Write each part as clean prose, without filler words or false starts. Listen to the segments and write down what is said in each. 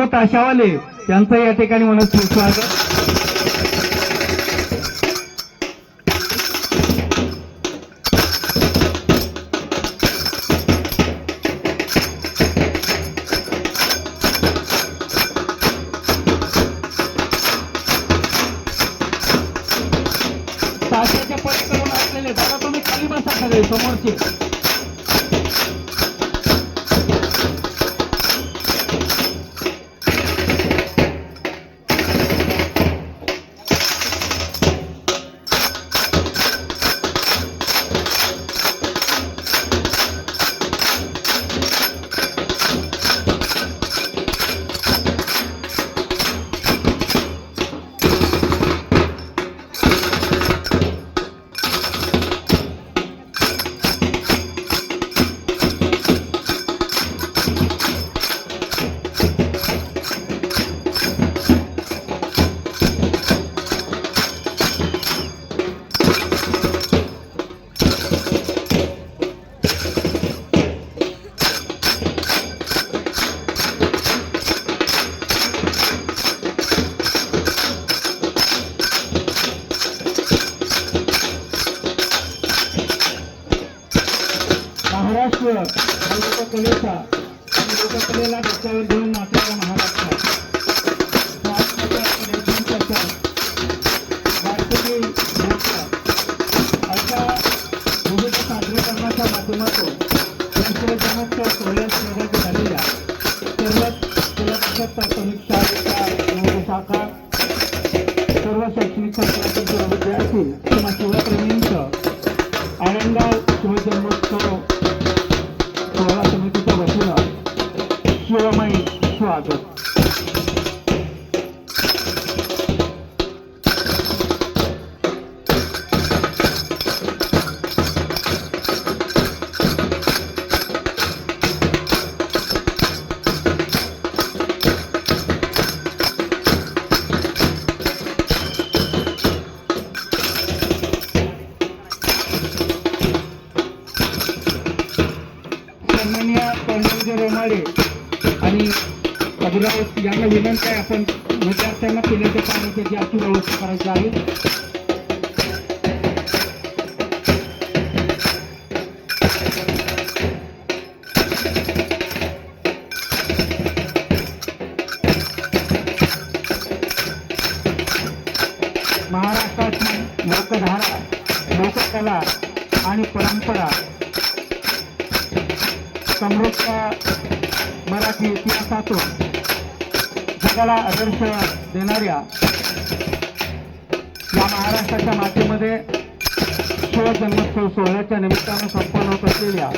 प्रभू ताशावाले यांचं या ठिकाणी मनस्वी स्वागत. ताशाच्या पलीकडून असलेले दादा तुम्ही खाली बसा सगळे समोरचे. महाराष्ट्र हा लोककलेचा आणि लोककलेला डोक्यावर घेऊन नाचणारा महाराष्ट्र वारकरी अशा विविध सादरीकरणाच्या माध्यमातून जन्मोत्सव सोहळ्यात सहभागी झालेल्या सर्वच प्राथमिक शाळेच्या शाखा सर्व शैक्षणिक संस्थांचे विद्यार्थी किंवा शिवप्रेमींचं आनंदाव शिवजन्मोत्सव सोहळा समितीच्या वतीनं शिवमयी स्वागत. सन्माननीय कर्णविजय रेमाडे आणि अभिराव यांना विनंती आहे, आपण विद्यार्थ्यांना पिण्याच्या पाण्याची अशी व्यवस्था करायची आहे. महाराष्ट्राची लोकधारा, लोककला आणि परंपरा, समृद्ध मराठी इतिहासातून जगाला आदर्श देणाऱ्या या महाराष्ट्राच्या मातीमध्ये शिवजन्मोत्सव सोहळ्याच्या निमित्तानं संपन्न होत असलेल्या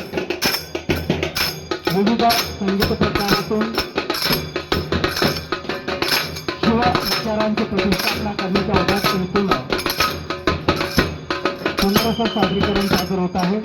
विविध संगीत प्रकारातून शिव विचारांची प्रतिष्ठापना करण्याच्या उद्देशाने सुंदर असं सादरीकरण सादर होत आहे.